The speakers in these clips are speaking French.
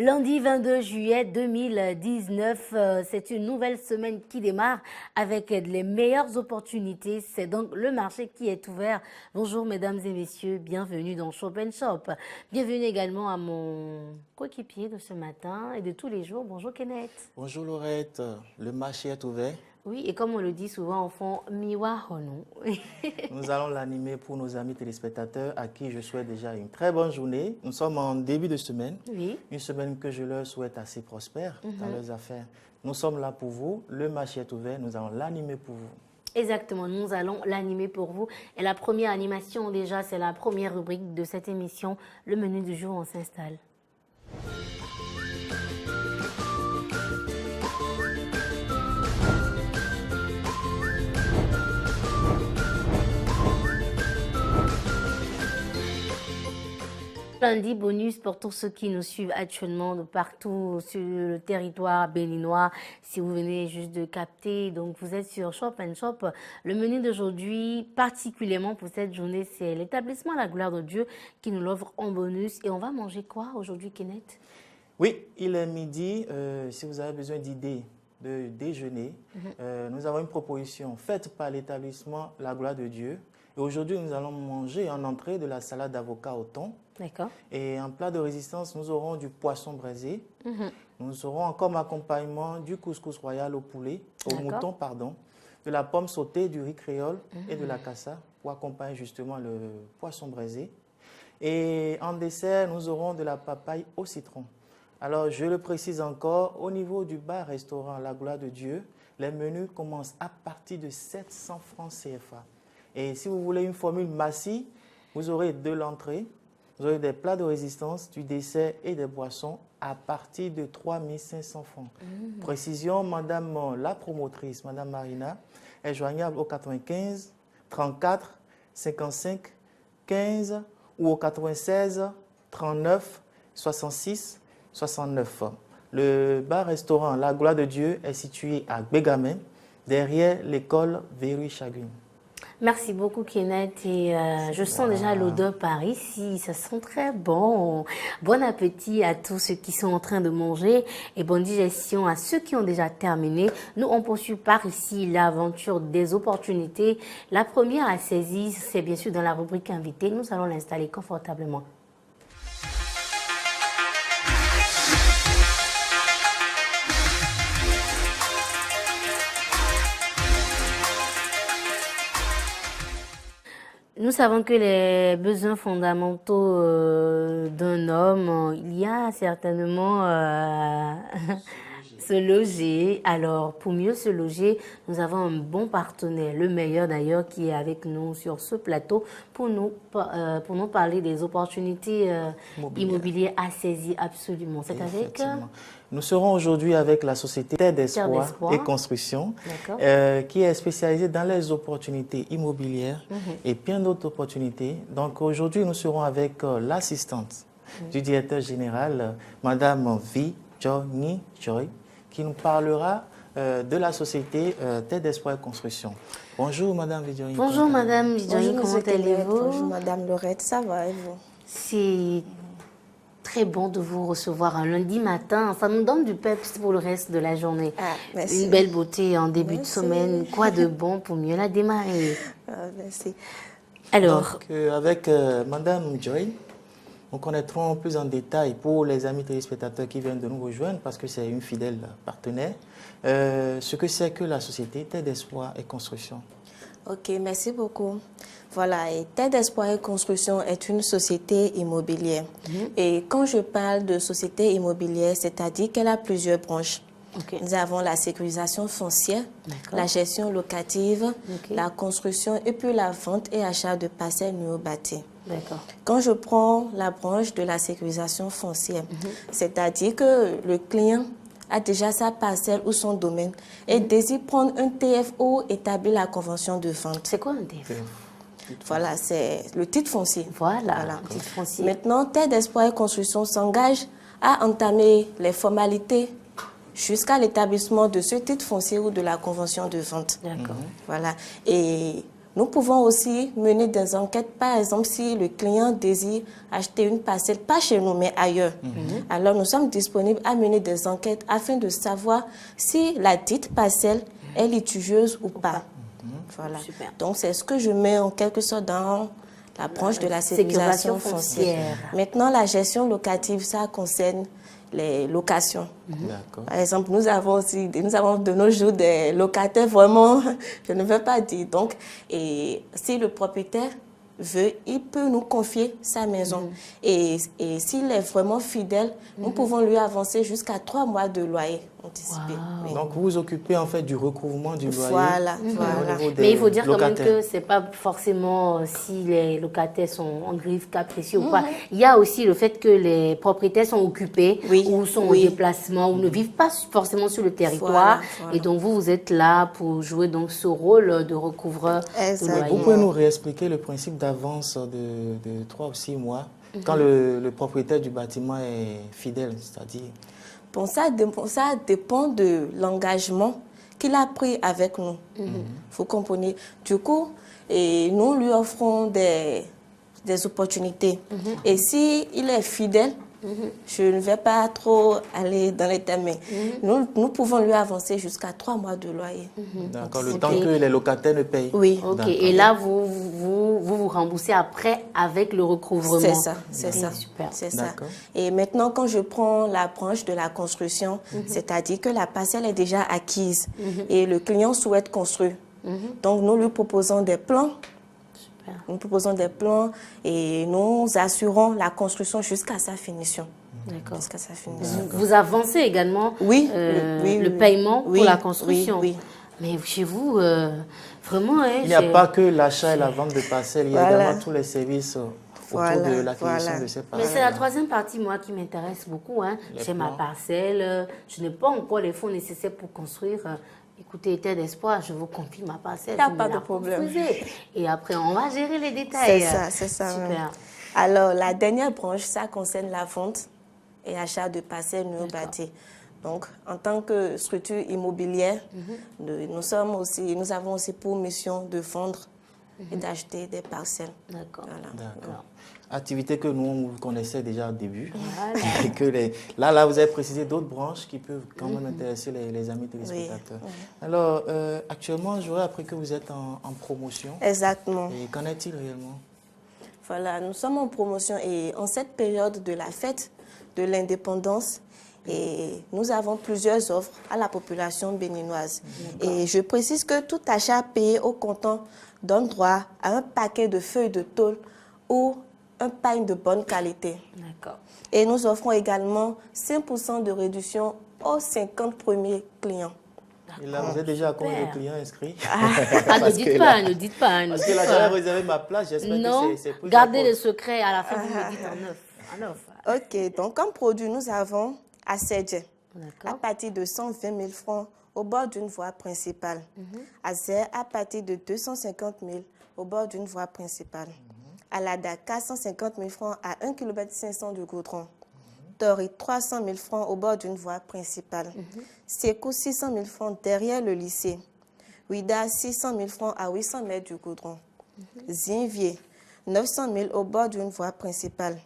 Lundi 22 juillet 2019, c'est une nouvelle semaine qui démarre avec les meilleures opportunités. C'est donc le marché qui est ouvert. Bonjour mesdames et messieurs, bienvenue dans Shop & Shop. Bienvenue également à mon coéquipier de ce matin et de tous les jours. Bonjour Kenneth. Bonjour Laurette, le marché est ouvert. Oui, et comme on le dit souvent en fond, miwa hono. Nous allons l'animer pour nos amis téléspectateurs à qui je souhaite déjà une très bonne journée. Nous sommes en début de semaine, Oui. une semaine que je leur souhaite assez prospère dans leurs affaires. Nous sommes là pour vous, le marché est ouvert, nous allons l'animer pour vous. Exactement, nous allons l'animer pour vous. Et la première animation déjà, c'est la première rubrique de cette émission. Le menu du jour, on s'installe. Lundi bonus pour tous ceux qui nous suivent actuellement de partout sur le territoire béninois. Si vous venez juste de capter, donc vous êtes sur Shop & Shop. Le menu d'aujourd'hui, particulièrement pour cette journée, c'est l'établissement La Gloire de Dieu qui nous l'offre en bonus. Et on va manger quoi aujourd'hui, Kenneth? Oui, il est midi. Si vous avez besoin d'idées de déjeuner, nous avons une proposition faite par l'établissement La Gloire de Dieu. Et aujourd'hui, nous allons manger en entrée de la salade d'avocat au thon. D'accord. Et en plat de résistance, nous aurons du poisson braisé. Nous aurons comme accompagnement du couscous royal au poulet, au mouton, pardon, de la pomme sautée, du riz créole et de la cassa pour accompagner justement le poisson braisé. Et en dessert, nous aurons de la papaye au citron. Alors, je le précise encore, au niveau du bar-restaurant La Gloire de Dieu, les menus commencent à partir de 700 francs CFA. Et si vous voulez une formule massive, vous aurez de l'entrée, vous aurez des plats de résistance, du dessert et des boissons à partir de 3 500 francs. Précision, madame la promotrice, madame Marina, est joignable au 95 34 55 15 ou au 96 39 66 69. Le bar-restaurant La Gloire de Dieu est situé à Bégamin, derrière l'école Véru-Chagrin. Merci beaucoup Kenneth et je sens déjà l'odeur par ici, ça sent très bon. Bon appétit à tous ceux qui sont en train de manger et bonne digestion à ceux qui ont déjà terminé. Nous on poursuit par ici l'aventure des opportunités. La première à saisir, c'est bien sûr dans la rubrique invité. Nous allons l'installer confortablement. Nous savons que les besoins fondamentaux d'un homme, il y a certainement se loger. Alors, pour mieux se loger, nous avons un bon partenaire, le meilleur d'ailleurs, qui est avec nous sur ce plateau pour nous parler des opportunités immobilières à saisir absolument. C'est avec... Nous serons aujourd'hui avec la société Terre d'Espoir et Construction, qui est spécialisée dans les opportunités immobilières et bien d'autres opportunités. Donc aujourd'hui, nous serons avec l'assistante du directeur général, Madame Vi Johnny Joy, qui nous parlera de la société Terre d'Espoir et Construction. Bonjour Madame Vidjoy. Bonjour Madame Vidjoy, comment allez-vous? Bonjour Madame Laurette, ça va et vous? C'est très bon de vous recevoir un lundi matin. Ça nous donne du peps pour le reste de la journée. Ah, merci. Une belle beauté en début de semaine. Quoi de bon pour mieux la démarrer? Merci. Alors, donc, avec Madame Joy, nous connaîtrons plus en détail pour les amis téléspectateurs qui viennent de nous rejoindre, parce que c'est une fidèle partenaire, ce que c'est que la société Terre d'Espoir et Construction. Ok, merci beaucoup. Voilà, et Terre d'Espoir et Construction est une société immobilière. Et quand je parle de société immobilière, c'est-à-dire qu'elle a plusieurs branches. Nous avons la sécurisation foncière, la gestion locative, la construction et puis la vente et achat de parcelles néo-bâties. Quand je prends la branche de la sécurisation foncière, c'est-à-dire que le client a déjà sa parcelle ou son domaine et désire prendre un TFO, établir la convention de vente. C'est quoi un TFO? Voilà, c'est le titre foncier. Voilà. Titre foncier. Maintenant, Terre d'Espoir et Construction s'engage à entamer les formalités jusqu'à l'établissement de ce titre foncier ou de la convention de vente. D'accord. Voilà. Et Nous pouvons aussi mener des enquêtes, par exemple, si le client désire acheter une parcelle, pas chez nous, mais ailleurs. Alors, nous sommes disponibles à mener des enquêtes afin de savoir si la dite parcelle est litigieuse ou pas. Voilà. Super. Donc, c'est ce que je mets en quelque sorte dans la branche de la sécurisation foncière. Maintenant, la gestion locative, ça concerne les locations. Par exemple, nous avons de nos jours des locataires vraiment, je ne veux pas dire. Donc, et si le propriétaire veut, il peut nous confier sa maison. Et s'il est vraiment fidèle, nous pouvons lui avancer jusqu'à 3 mois de loyer anticipé. Wow. Oui. Donc, vous vous occupez en fait du recouvrement du loyer. Voilà, voilà. Mais il faut dire quand même que c'est pas forcément si les locataires sont en griffe, cas précis ou pas. Il y a aussi le fait que les propriétaires sont occupés ou sont en déplacement ou ne vivent pas forcément sur le territoire. Voilà. Et donc, vous êtes là pour jouer donc ce rôle de recouvreur de loyer. Vous pouvez nous réexpliquer le principe d'avance de 3 ou 6 mois quand le propriétaire du bâtiment est fidèle, c'est-à-dire... Bon, ça dépend de l'engagement qu'il a pris avec nous. Vous comprenez? Du coup, nous lui offrons des opportunités. Et s'il est fidèle, je ne vais pas trop aller dans les thèmes, mais nous pouvons lui avancer jusqu'à 3 mois de loyer. D'accord, le temps que les locataires ne payent. Oui. Ok, et là, vous remboursez après avec le recouvrement. C'est ça, c'est ça. Super. C'est ça. Et maintenant, quand je prends la branche de la construction, c'est-à-dire que la parcelle est déjà acquise et le client souhaite construire. Donc, nous lui proposons des plans. Nous proposons des plans et nous assurons la construction jusqu'à sa finition. D'accord. Jusqu'à sa finition. Vous avancez également le paiement pour la construction. Oui. Mais chez vous, vraiment... Il n'y a pas que l'achat et la vente de parcelles, il y a également tous les services autour de l'acquisition de ces parcelles. Mais c'est la troisième partie, moi, qui m'intéresse beaucoup. J'ai ma parcelle, je n'ai pas encore les fonds nécessaires pour construire... Écoutez, Terre d'Espoir, je vous confie ma parcelle. Il n'y a pas de problème. Et après, on va gérer les détails. C'est ça. Super. Alors, la dernière branche, ça concerne la vente et achat de parcelles non bâties. Donc, en tant que structure immobilière, nous avons aussi pour mission de vendre et d'acheter des parcelles. D'accord. D'accord. Activité que nous connaissons déjà au début. Voilà. Et que là, vous avez précisé d'autres branches qui peuvent quand même intéresser les amis téléspectateurs. Alors, actuellement, j'aurais appris que vous êtes en promotion. Exactement. Et qu'en est-il réellement? Voilà, nous sommes en promotion et en cette période de la fête de l'indépendance, et nous avons plusieurs offres à la population béninoise. Et je précise que tout achat payé au comptant donne droit à un paquet de feuilles de tôle ou un pain de bonne qualité. D'accord. Et nous offrons également 5% de réduction aux 50 premiers clients. Et là, vous êtes déjà à combien de clients inscrits? Ne dites pas. Parce que là, j'avais réservé ma place, j'espère que c'est plus... Gardez le secret, à la fin, vous me dites en neuf. Ok, donc comme produit, nous avons Assedje, à partir de 120 000 francs au bord d'une voie principale. Azer, à partir de 250 000 au bord d'une voie principale. Alada, 450 000 francs à 1,5 km de goudron. Tori, 300 000 francs au bord d'une voie principale. Sekou, 600 000 francs derrière le lycée. Ouida, 600 000 francs à 800 mètres du goudron. Zinvier, 900 000 au bord d'une voie principale.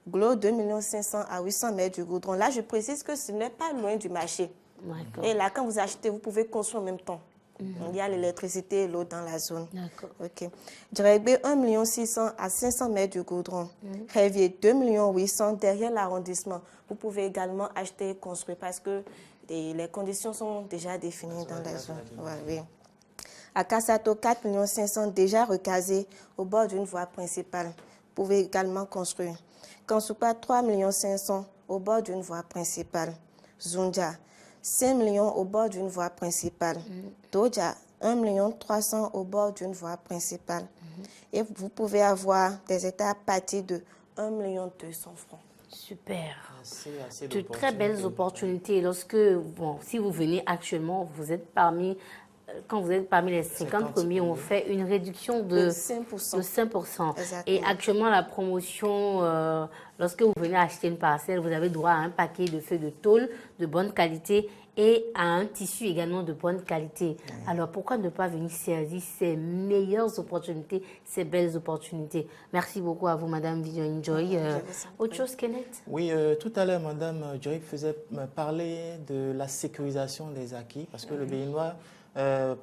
Glo, 2 500 000 à 800 mètres du goudron. Là, je précise que ce n'est pas loin du marché. Et là, quand vous achetez, vous pouvez construire en même temps. Il y a l'électricité et l'eau dans la zone. D'accord. Ok. Djerebe, 1 600 000 à 500 mètres du goudron. Révier, 2 800 000 derrière l'arrondissement. Vous pouvez également acheter et construire parce que les conditions sont déjà définies dans la zone. Oui. À Kassato, 4 500 000 déjà recasés au bord d'une voie principale. Vous pouvez également construire. Kansupa, 3 500 000 au bord d'une voie principale. Zunja, 5 millions au bord d'une voie principale. Doja, 1 300 000 au bord d'une voie principale. Et vous pouvez avoir des états à partir de 1 200 000 francs. Super. Assez de très belles opportunités. Lorsque, si vous venez actuellement, vous êtes parmi quand vous êtes parmi les 50 premiers, on fait une réduction de 5%. De 5%. Exactement. Et actuellement, la promotion, lorsque vous venez acheter une parcelle, vous avez droit à un paquet de feuilles de tôle de bonne qualité et à un tissu également de bonne qualité. Alors, pourquoi ne pas venir saisir ces meilleures opportunités, ces belles opportunités? Merci beaucoup à vous, Madame Vivian Joy. Autre chose, Kenneth? Oui, tout à l'heure, Madame Joy faisait parler de la sécurisation des acquis, parce que le Béninois,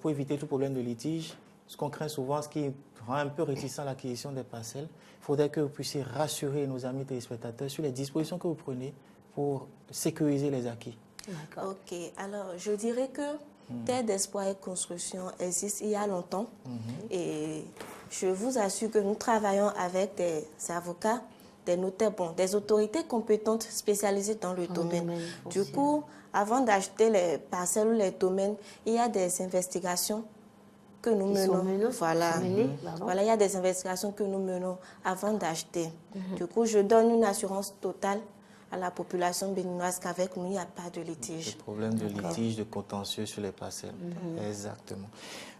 pour éviter tout problème de litige, ce qu'on craint souvent, ce qui rend un peu réticent à l'acquisition des parcelles, il faudrait que vous puissiez rassurer nos amis téléspectateurs sur les dispositions que vous prenez pour sécuriser les acquis. Ok, alors je dirais que Terre d'Espoir et Construction existe il y a longtemps et je vous assure que nous travaillons avec des avocats, des notaires, des autorités compétentes spécialisées dans le domaine. Du coup, avant d'acheter les parcelles ou les domaines, il y a des investigations que nous menons. Voilà, il y a des investigations que nous menons avant d'acheter. Du coup, je donne une assurance totale à la population béninoise qu'avec nous, il n'y a pas de litige. Le problème de litige, de contentieux sur les parcelles. Exactement.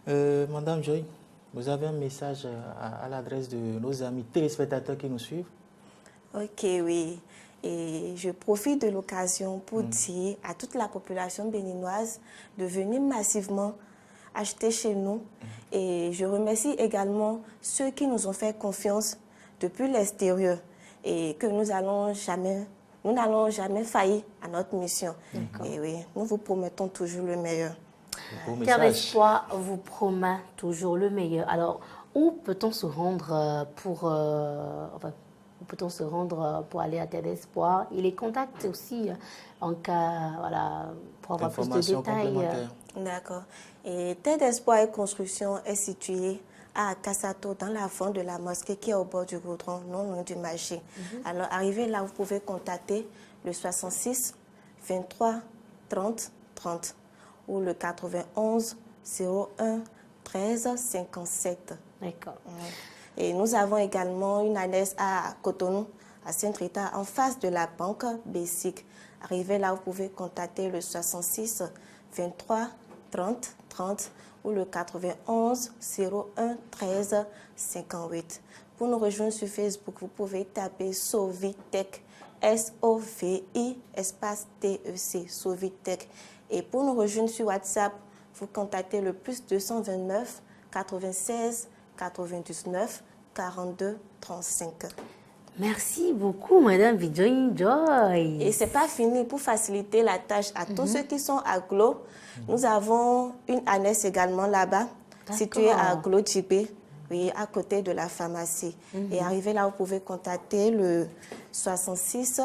Madame Joy, vous avez un message à l'adresse de nos amis téléspectateurs qui nous suivent? Ok, oui. Et je profite de l'occasion pour dire à toute la population béninoise de venir massivement acheter chez nous. Et je remercie également ceux qui nous ont fait confiance depuis l'extérieur et que nous n'allons jamais faillir à notre mission. Et oui, nous vous promettons toujours le meilleur. Terre d'Espoir vous promet toujours le meilleur. Alors, où peut-on se rendre pour aller à Terre d'Espoir? Il les contacte aussi en cas, pour avoir plus de détails. D'accord. Et Terre d'Espoir et Construction est située à Kassato, dans la fond de la mosquée qui est au bord du goudron, non loin du marché. Alors, arrivé là, vous pouvez contacter le 66 23 30 30 ou le 91 01 13 57. D'accord. Et nous avons également une annexe à Cotonou, à Saint-Rita, en face de la banque BESIC. Arrivé là, vous pouvez contacter le 66 23 30 30 ou le 91 01 13 58. Pour nous rejoindre sur Facebook, vous pouvez taper Sovitech, S-O-V-I, espace T-E-C, Sovitech. Et pour nous rejoindre sur WhatsApp, vous contactez le plus 229 96 99 42 35. Merci beaucoup, Madame Vivian Joy. Et ce n'est pas fini. Pour faciliter la tâche à tous ceux qui sont à Glo, nous avons une annexe également là-bas, située à Glo Djibé, oui, à côté de la pharmacie. Et arrivé là, vous pouvez contacter le 66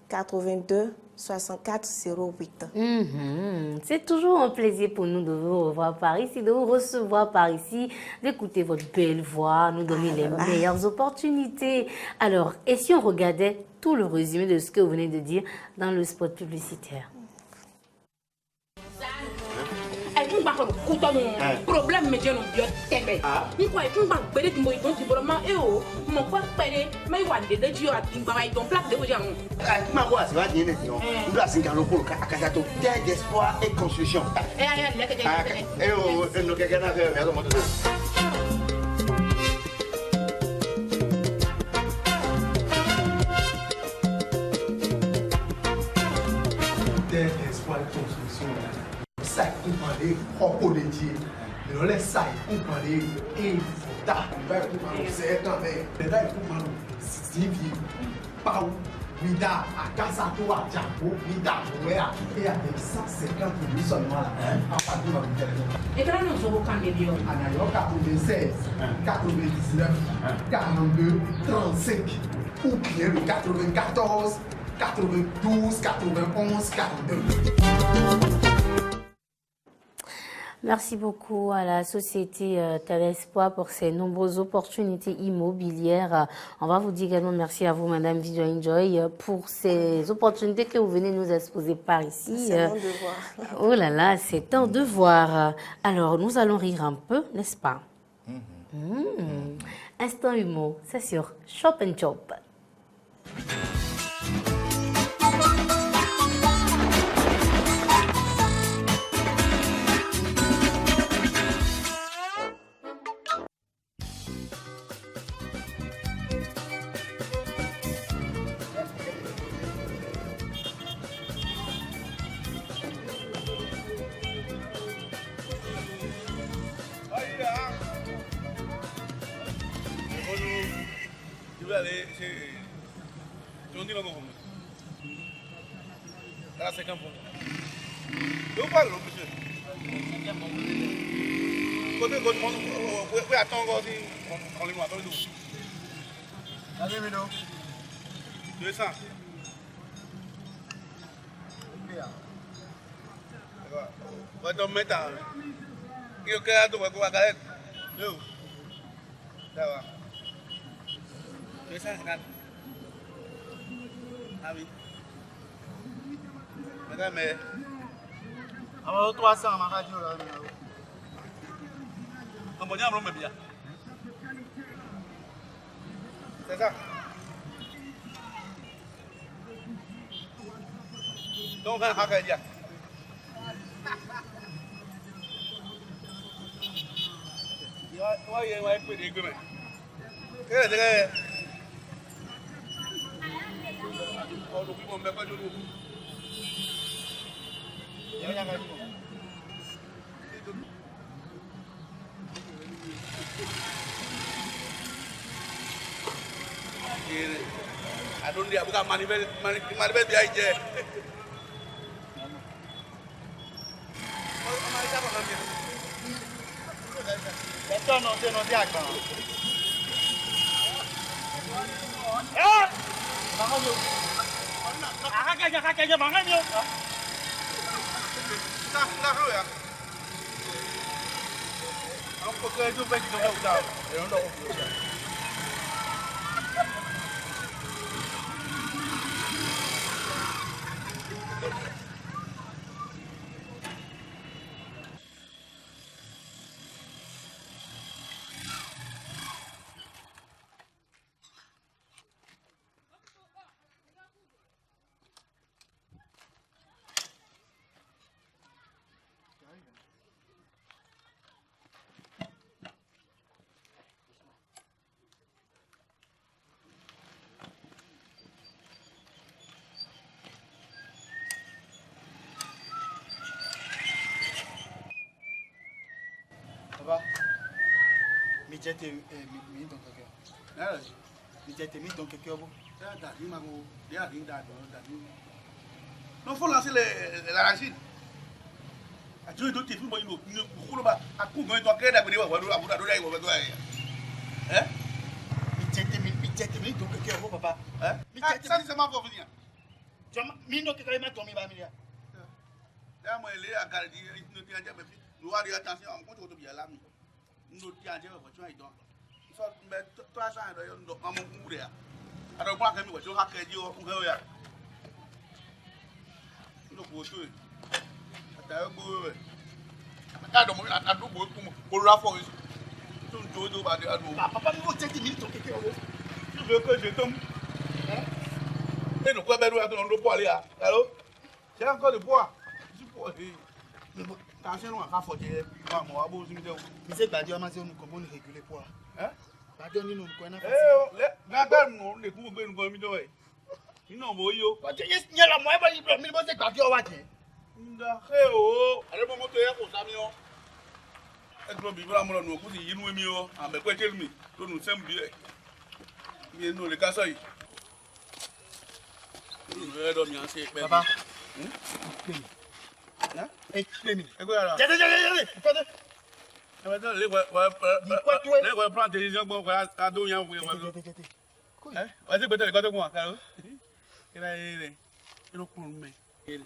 82 64 08. C'est toujours un plaisir pour nous de vous revoir par ici, de vous recevoir par ici, d'écouter votre belle voix, nous donner les meilleures opportunités. Alors, et si on regardait tout le résumé de ce que vous venez de dire dans le spot publicitaire? Problème mais non bio tebe ni quoi tu vas bere tu moi donc tu vraiment mon quoi pere mais wande de dio atimba mai donc plaque de vous jam ma quoi ça va dire non nous doit s'engager pour Kassato Terre d'Espoir et Construction no que gana ver mais comment Terre d'Espoir et Construction sai kumade okoleti le le sai kumade e futa vai kumano c'est também vai kumano Steve Pau Vida à Kassato à Djabo Vida Moya et avec 150 000 seulement là à partir de téléphone et quand nous avons quand les lions alors 96 99 42 35 ou bien le 94 92 91 42. Merci beaucoup à la société Terre d'Espoir pour ces nombreuses opportunités immobilières. On va vous dire également merci à vous, Madame Vivian Joy, pour ces opportunités que vous venez nous exposer par ici. C'est mon devoir. Oh là là, c'est un devoir. Alors, nous allons rire un peu, n'est-ce pas? Instant humour, c'est sur Shop and Chop. vais aller chez... Tu me dis comment? Là, c'est quand? Vous parlez, monsieur? Côté gauche, vous attendez encore si on les voit dans le dos. Allez, Mino. 200. Vai tomar eu quero tomar com a galera. Viu? Tá bom. Deixa nada. Abi. Madame. Alors, 300, ma radio là. On va dire un bien. C'est ça. Donc, on va faire. Why you like pretty good? Good, good. Oh, look, people make what you do. I don't know about manifest the idea. Então não tem água. Papa, mi jete mi don keke. Mi jete mi don keke obo. Non, il faut lancer la racine. Tu dois te faire un peu de à coup, tu dois créer des vidéos. Hein? Mi jete mi don keke obo, papa. Hein? Ça, c'est ma pauvre. Mi don keke ma don mi ba mi ya. Là, moi, il est à garder, il ne tient pas. Nous avons attention, on compte autour de la lame. Nous tient pas, tu vois, il doit. Mais toi, ça, il doit en mourir. Alors, moi, quand je vais à crédit, on va. Nous pouvons tout. Attends, vous. Attends, moi, attends, pour la force. Tout le monde va dire à nous. Papa, mi jete mi don keke obo. Tu veux que je tombe? Et nous, quoi, ben, nous attendons le poids, là. Allô? C'est encore le poids. Du poids. Attention, on va faire forger. Moi, bon, je me dis. Mi se gbadi o ma se onu ko mo ni réguler poids. Hein? Gbadi o nínú ko na fa. Gàgbà nù lè kú gbé nǹkan mi dọ́wọ́ ẹ̀. Iná mo yó. Ko je yẹn la mo e bo ibro mi bo se gbadi o wa je. Nda he o. Ale mo moto ye ko sami o. E gbo bi bra mo nu ku si yinu mi o. Ame pe tell me. To nu sem bi e. Mi no le ka so yi. Ni re do mi an se pe. Papa. Hein? E pe mi. E ko ara. Jete. Ko de. Les prendre des décisions pour à dos yan vous hein vas-y peut-être quand moi caro il a il pour me il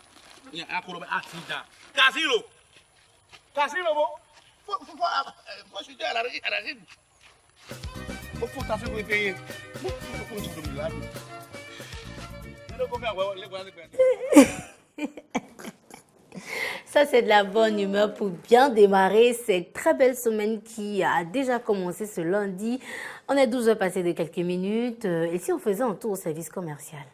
y a encore accident casino bon faut chuter à la racine faut ta faire payer faut tout de là le combien les Ça, c'est de la bonne humeur pour bien démarrer cette très belle semaine qui a déjà commencé ce lundi. On est 12 heures passées de quelques minutes. Et si on faisait un tour au service commercial?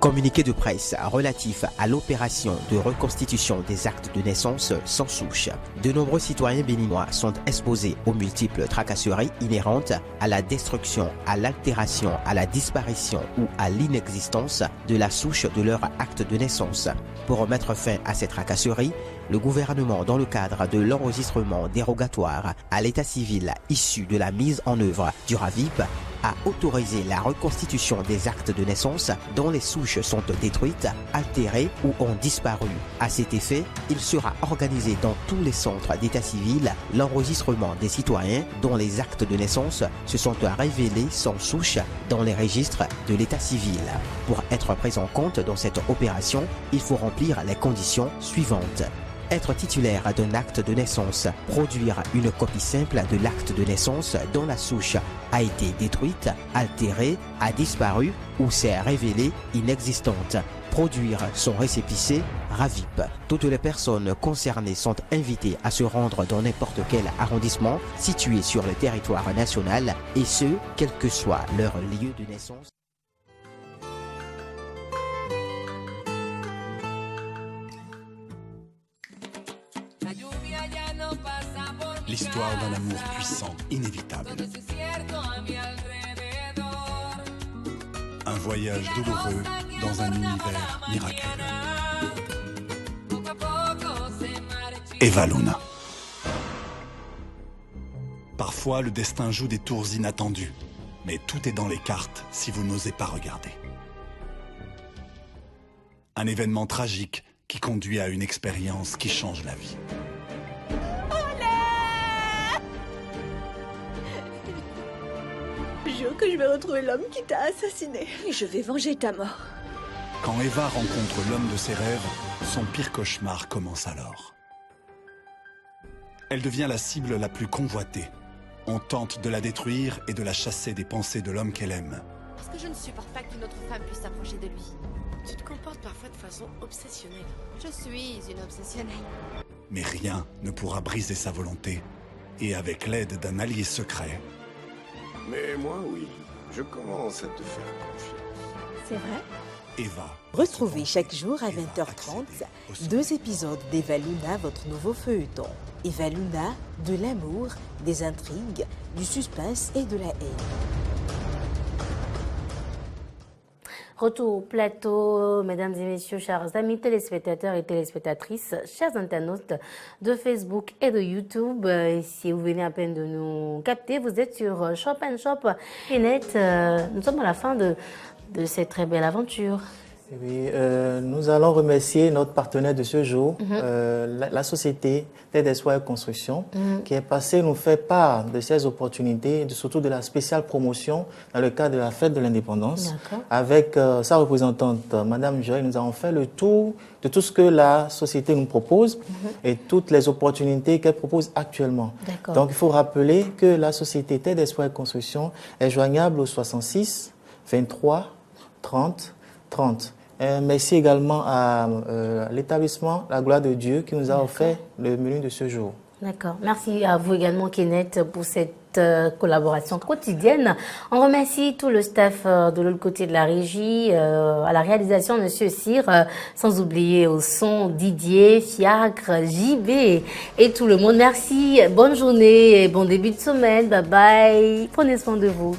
Communiqué de presse relatif à l'opération de reconstitution des actes de naissance sans souche. De nombreux citoyens béninois sont exposés aux multiples tracasseries inhérentes à la destruction, à l'altération, à la disparition ou à l'inexistence de la souche de leur acte de naissance. Pour mettre fin à ces tracasseries, le gouvernement, dans le cadre de l'enregistrement dérogatoire à l'état civil issu de la mise en œuvre du RAVIP, a autorisé la reconstitution des actes de naissance dont les souches sont détruites, altérées ou ont disparu. À cet effet, il sera organisé dans tous les centres d'état civil l'enregistrement des citoyens dont les actes de naissance se sont révélés sans souche dans les registres de l'état civil. Pour être pris en compte dans cette opération, il faut remplir les conditions suivantes. Être titulaire d'un acte de naissance, produire une copie simple de l'acte de naissance dont la souche a été détruite, altérée, a disparu ou s'est révélée inexistante, produire son récépissé RAVIP. Toutes les personnes concernées sont invitées à se rendre dans n'importe quel arrondissement situé sur le territoire national et ce, quel que soit leur lieu de naissance. L'histoire d'un amour puissant, inévitable. Un voyage douloureux dans un univers miraculeux. Eva Luna. Parfois, le destin joue des tours inattendus, mais tout est dans les cartes si vous n'osez pas regarder. Un événement tragique qui conduit à une expérience qui change la vie. Jure que je vais retrouver l'homme qui t'a assassiné. Et je vais venger ta mort. Quand Eva rencontre l'homme de ses rêves, son pire cauchemar commence alors. Elle devient la cible la plus convoitée. On tente de la détruire et de la chasser des pensées de l'homme qu'elle aime. Parce que je ne supporte pas qu'une autre femme puisse s'approcher de lui. Tu te comportes parfois de façon obsessionnelle. Je suis une obsessionnelle. Mais rien ne pourra briser sa volonté. Et avec l'aide d'un allié secret... Mais moi, oui. Je commence à te faire confiance. C'est vrai? Eva. Retrouvez chaque jour à 20h30 2 épisodes d'Eva Luna, votre nouveau feuilleton. Eva Luna, de l'amour, des intrigues, du suspense et de la haine. Retour au plateau, mesdames et messieurs, chers amis téléspectateurs et téléspectatrices, chers internautes de Facebook et de YouTube. Si vous venez à peine de nous capter, vous êtes sur Shop & Shop et Net. Nous sommes à la fin de cette très belle aventure. Oui, nous allons remercier notre partenaire de ce jour, la société Tête d'Espoir et Construction, qui est passée nous faire part de ces opportunités, surtout de la spéciale promotion dans le cadre de la fête de l'indépendance. Avec sa représentante, Madame Joy, nous avons fait le tour de tout ce que la société nous propose et toutes les opportunités qu'elle propose actuellement. Donc, il faut rappeler que la société Tête d'Espoir et Construction est joignable au 66 23 30 30. Merci également à l'établissement La Gloire de Dieu qui nous a offert le menu de ce jour. D'accord. Merci à vous également, Kenneth, pour cette collaboration quotidienne. On remercie tout le staff de l'autre côté de la régie, à la réalisation, Monsieur Cyr, sans oublier au son Didier, Fiacre, JB et tout le monde. Merci, bonne journée et bon début de semaine. Bye bye. Prenez soin de vous.